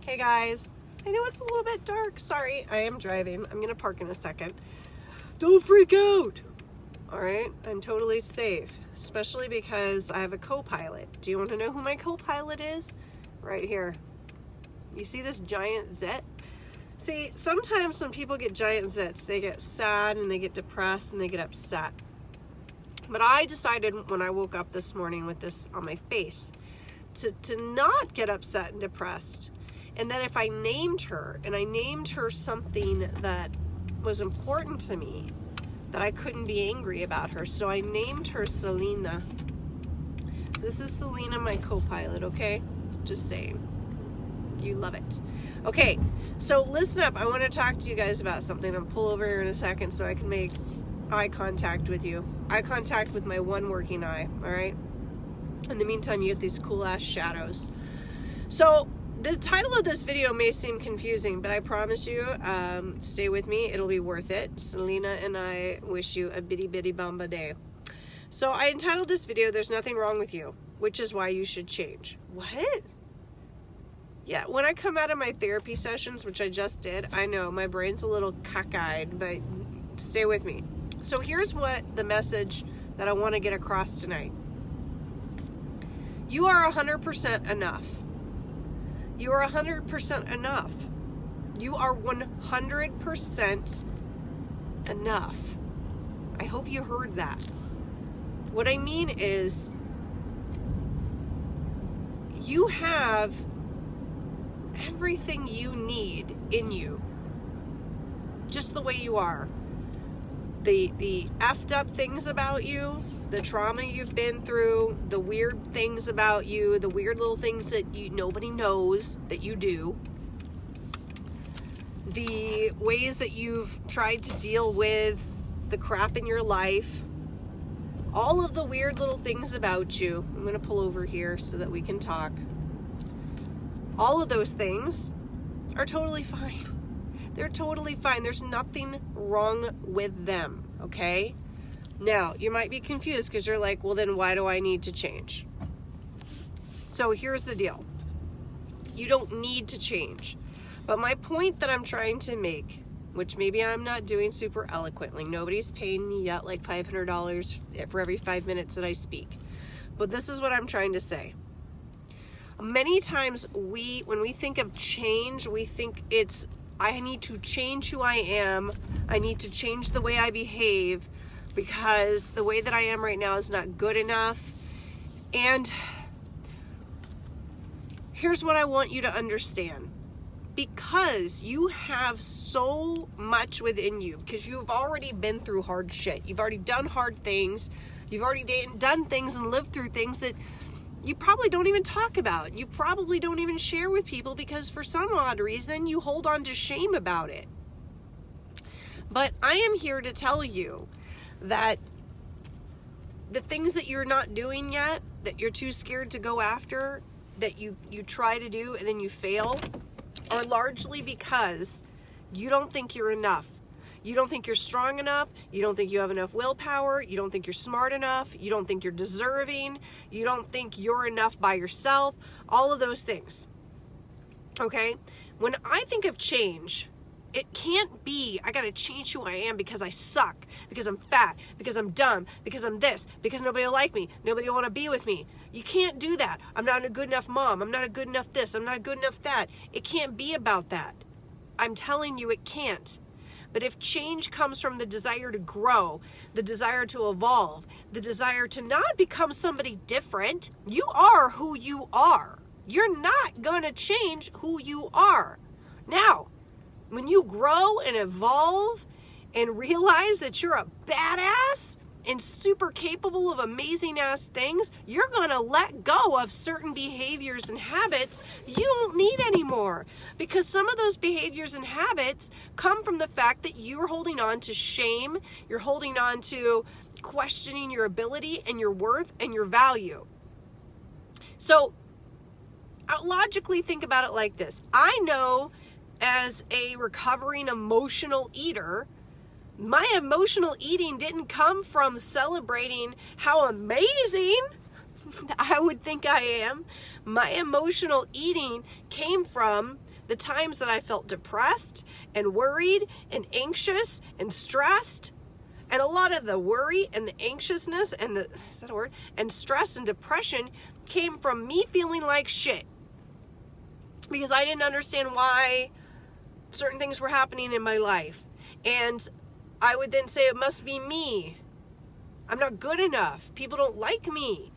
Hey guys, I know it's a little bit dark. Sorry, I am driving. I'm gonna park in a second. Don't freak out. All right, I'm totally safe, especially because I have a co-pilot. Do you want to know who my co-pilot is? Right here. You see this giant zit? See, sometimes when people get giant zits, they get sad and they get depressed and they get upset. But I decided when I woke up this morning with this on my face to not get upset and depressed. And that if I named her, and I named her something that was important to me, that I couldn't be angry about her. So I named her Selena. This is Selena, my co-pilot, okay? Just saying. You love it. Okay, so listen up. I want to talk to you guys about something. I'll pull over here in a second so I can make eye contact with you. Eye contact with my one working eye, all right? In the meantime, you get these cool-ass shadows. So the title of this video may seem confusing, but I promise you, stay with me. It'll be worth it. Selena and I wish you a bitty bitty bamba day. So I entitled this video, There's Nothing Wrong With You, which is why you should change. What? Yeah, when I come out of my therapy sessions, which I just did, I know my brain's a little cockeyed, but stay with me. So here's what the message that I want to get across tonight. You are 100% enough. You are 100% enough. You are 100% enough. I hope you heard that. What I mean is, you have everything you need in you, just the way you are. The effed up things about you, the trauma you've been through, the weird things about you, the weird little things that nobody knows that you do, the ways that you've tried to deal with the crap in your life, all of the weird little things about you. I'm going to pull over here so that we can talk. All of those things are totally fine. They're totally fine. There's nothing wrong with them, okay? Now, you might be confused because you're like, well, then why do I need to change? So here's the deal. You don't need to change. But my point that I'm trying to make, which maybe I'm not doing super eloquently, nobody's paying me yet like $500 for every 5 minutes that I speak. But this is what I'm trying to say. Many times when we think of change, we think it's, I need to change who I am. I need to change the way I behave because the way that I am right now is not good enough. And here's what I want you to understand. Because you have so much within you, because you've already been through hard shit. You've already done hard things. You've already done things and lived through things that you probably don't even talk about. You probably don't even share with people because for some odd reason you hold on to shame about it. But I am here to tell you that the things that you're not doing yet, that you're too scared to go after, that you try to do and then you fail, are largely because you don't think you're enough. You don't think you're strong enough. You don't think you have enough willpower. You don't think you're smart enough. You don't think you're deserving. You don't think you're enough by yourself. All of those things. Okay? When I think of change, it can't be, I gotta change who I am because I suck, because I'm fat, because I'm dumb, because I'm this, because nobody will like me, nobody will want to be with me. You can't do that. I'm not a good enough mom. I'm not a good enough this. I'm not good enough that. It can't be about that. I'm telling you it can't. But if change comes from the desire to grow, the desire to evolve, the desire to not become somebody different, you are who you are. You're not going to change who you are. Now, when you grow and evolve and realize that you're a badass and super capable of amazing ass things, you're going to let go of certain behaviors and habits you don't need anymore. Because some of those behaviors and habits come from the fact that you're holding on to shame, you're holding on to questioning your ability and your worth and your value. So logically think about it like this. I know as a recovering emotional eater, my emotional eating didn't come from celebrating how amazing I would think I am. My emotional eating came from the times that I felt depressed and worried and anxious and stressed. And a lot of the worry and the anxiousness and is that a word? And stress and depression came from me feeling like shit. Because I didn't understand why certain things were happening in my life. And I would then say, it must be me. I'm not good enough. People don't like me.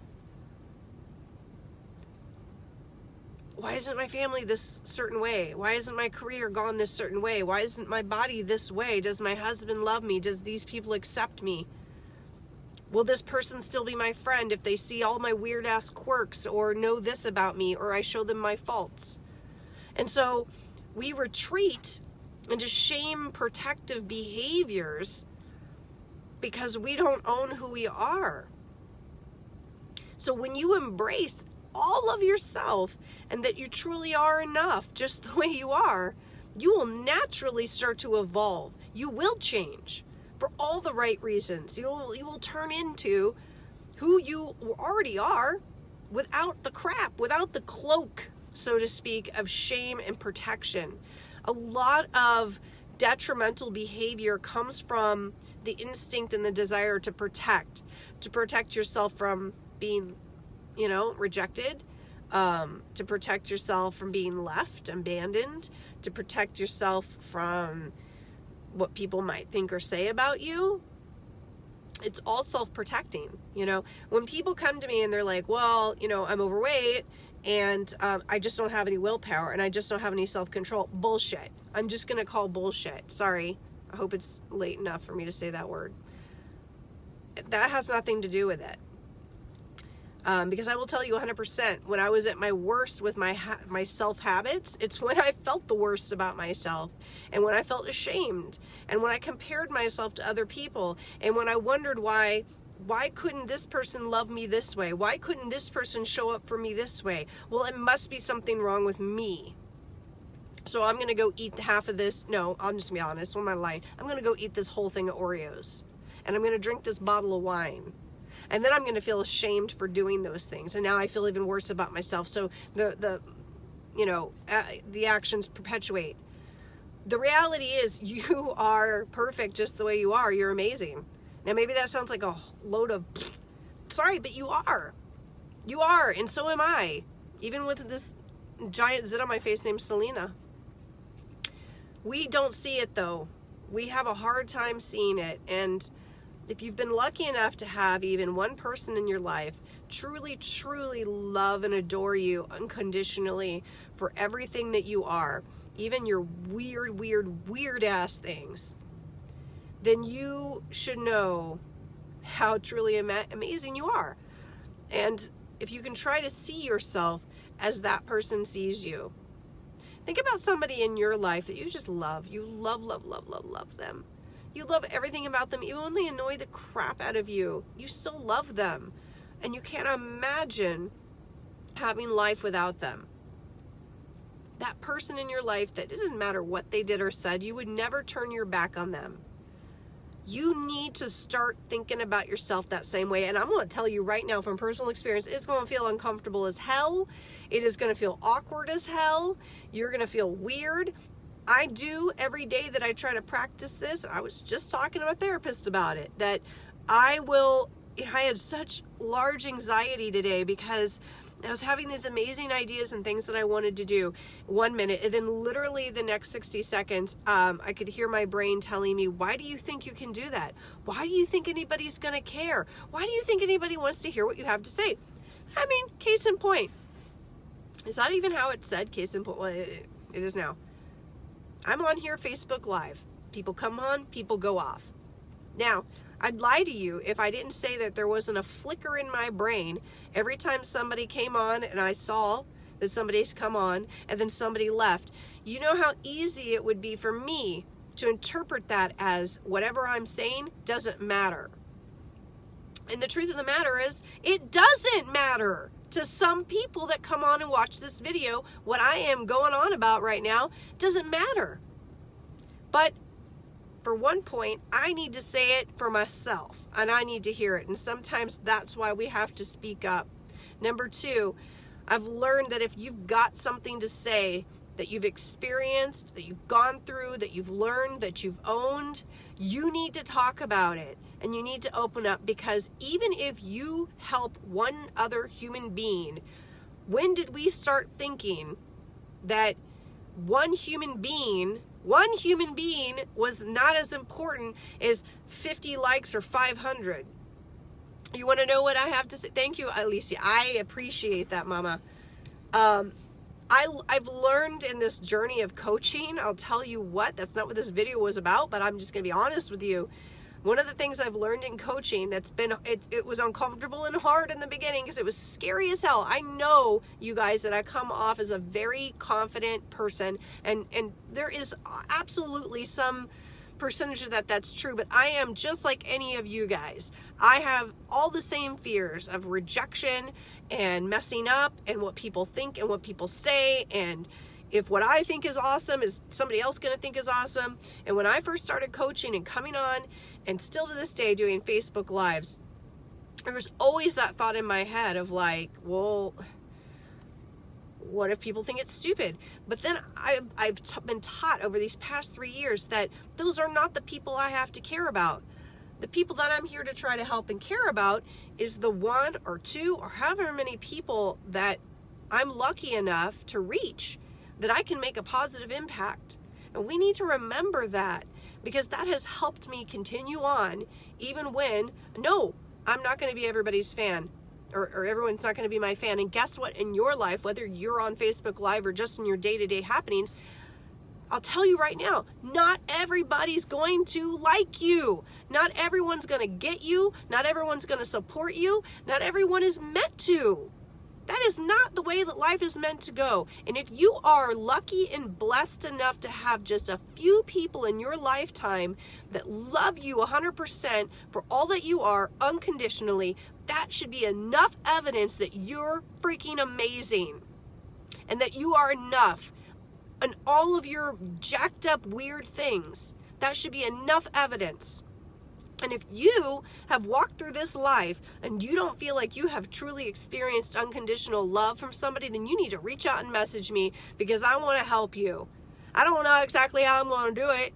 Why isn't my family this certain way? Why isn't my career gone this certain way? Why isn't my body this way? Does my husband love me? Does these people accept me? Will this person still be my friend if they see all my weird ass quirks or know this about me or I show them my faults? And so we retreat into shame protective behaviors because we don't own who we are. So when you embrace all of yourself and that you truly are enough just the way you are, you will naturally start to evolve. You will change for all the right reasons. You will turn into who you already are without the crap, without the cloak, so to speak, of shame and protection. A lot of detrimental behavior comes from the instinct and the desire to protect yourself from being, rejected, to protect yourself from being left, abandoned, to protect yourself from what people might think or say about you. It's all self-protecting. When people come to me and they're like, well, I'm overweight and I just don't have any willpower and I just don't have any self-control. Bullshit. I'm just going to call bullshit. Sorry. I hope it's late enough for me to say that word. That has nothing to do with it. Because I will tell you 100%, when I was at my worst with my self-habits, it's when I felt the worst about myself, and when I felt ashamed, and when I compared myself to other people, and when I wondered why couldn't this person love me this way? Why couldn't this person show up for me this way? Well, it must be something wrong with me. So I'm going to go eat half of this. No, I'm just going to be honest. What am I lying? I'm going to go eat this whole thing of Oreos, and I'm going to drink this bottle of wine. And then I'm going to feel ashamed for doing those things. And now I feel even worse about myself. So the actions perpetuate. The reality is you are perfect just the way you are. You're amazing. Now, maybe that sounds like a load of, sorry, but you are. You are. And so am I. Even with this giant zit on my face named Selena. We don't see it though. We have a hard time seeing it. And if you've been lucky enough to have even one person in your life truly, truly love and adore you unconditionally for everything that you are, even your weird ass things, then you should know how truly amazing you are. And if you can try to see yourself as that person sees you. Think about somebody in your life that you just love. You love them. You love everything about them. Even when they annoy the crap out of you, you still love them. And you can't imagine having life without them. That person in your life that it doesn't matter what they did or said, you would never turn your back on them. You need to start thinking about yourself that same way. And I'm going to tell you right now from personal experience, it's going to feel uncomfortable as hell. It is going to feel awkward as hell. You're going to feel weird. I do every day that I try to practice this. I was just talking to my therapist about it, that I had such large anxiety today because I was having these amazing ideas and things that I wanted to do 1 minute, and then literally the next 60 seconds, I could hear my brain telling me, why do you think you can do that? Why do you think anybody's going to care? Why do you think anybody wants to hear what you have to say? I mean, case in point. Is that even how it's said? Case in point. Well, it is now. I'm on here Facebook Live. People come on, people go off. Now, I'd lie to you if I didn't say that there wasn't a flicker in my brain every time somebody came on and I saw that somebody's come on and then somebody left. You know how easy it would be for me to interpret that as whatever I'm saying doesn't matter. And the truth of the matter is, it doesn't matter to some people that come on and watch this video. What I am going on about right now doesn't matter. But for one point, I need to say it for myself, and I need to hear it. And sometimes that's why we have to speak up. Number two, I've learned that if you've got something to say, that you've experienced, that you've gone through, that you've learned, that you've owned, you need to talk about it and you need to open up, because even if you help one other human being, when did we start thinking that one human being was not as important as 50 likes or 500? You want to know what I have to say? Thank you, Alicia. I appreciate that, Mama. I've learned in this journey of coaching, I'll tell you what, that's not what this video was about, but I'm just going to be honest with you. One of the things I've learned in coaching that's been, it was uncomfortable and hard in the beginning because it was scary as hell. I know, you guys, that I come off as a very confident person, and there is absolutely some percentage of that's true, but I am just like any of you guys. I have all the same fears of rejection and messing up and what people think and what people say, and if what I think is awesome is somebody else going to think is awesome. And when I first started coaching and coming on, and still to this day doing Facebook Lives, there was always that thought in my head of like, well, what if people think it's stupid? But then I've been taught over these past 3 years that those are not the people I have to care about. The people that I'm here to try to help and care about is the 1 or 2 or however many people that I'm lucky enough to reach, that I can make a positive impact. And we need to remember that, because that has helped me continue on even when, no, I'm not going to be everybody's fan. Or everyone's not going to be my fan. And guess what? In your life, whether you're on Facebook Live or just in your day-to-day happenings, I'll tell you right now, not everybody's going to like you. Not everyone's going to get you. Not everyone's going to support you. Not everyone is meant to. That is not the way that life is meant to go. And if you are lucky and blessed enough to have just a few people in your lifetime that love you 100% for all that you are unconditionally, that should be enough evidence that you're freaking amazing and that you are enough. And all of your jacked up weird things, that should be enough evidence. And if you have walked through this life and you don't feel like you have truly experienced unconditional love from somebody, then you need to reach out and message me, because I want to help you. I don't know exactly how I'm going to do it,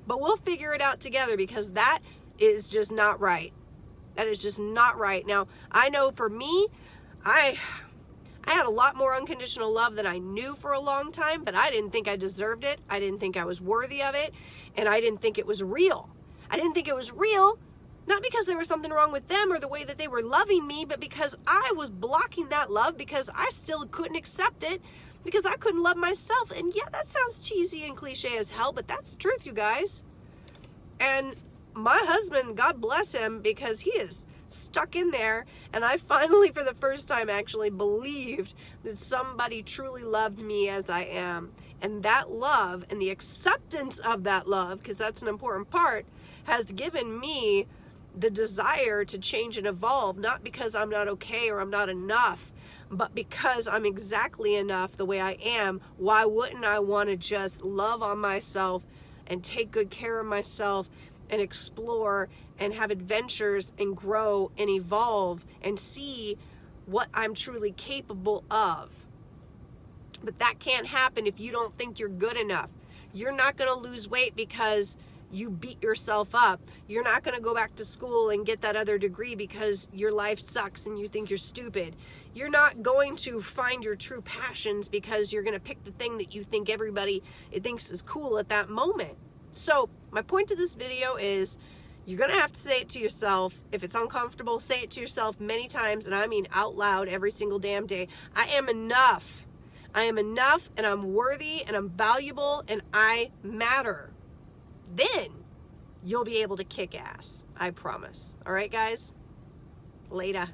but we'll figure it out together, because that is just not right. That is just not right. Now, I know for me, I had a lot more unconditional love than I knew for a long time, but I didn't think I deserved it. I didn't think I was worthy of it, and I didn't think it was real. I didn't think it was real, not because there was something wrong with them or the way that they were loving me, but because I was blocking that love, because I still couldn't accept it, because I couldn't love myself. And yeah, that sounds cheesy and cliche as hell, but that's the truth, you guys. And my husband, God bless him, because he is stuck in there, and I finally, for the first time, actually believed that somebody truly loved me as I am. And that love and the acceptance of that love, because that's an important part, has given me the desire to change and evolve, not because I'm not okay or I'm not enough, but because I'm exactly enough the way I am. Why wouldn't I want to just love on myself and take good care of myself and explore and have adventures and grow and evolve and see what I'm truly capable of? But that can't happen if you don't think you're good enough. You're not going to lose weight because you beat yourself up. You're not going to go back to school and get that other degree because your life sucks and you think you're stupid. You're not going to find your true passions because you're going to pick the thing that you think everybody thinks is cool at that moment. So my point to this video is, you're going to have to say it to yourself. If it's uncomfortable, say it to yourself many times, and I mean out loud every single damn day. I am enough. I am enough, and I'm worthy, and I'm valuable, and I matter. Then you'll be able to kick ass. I promise. All right, guys? Later.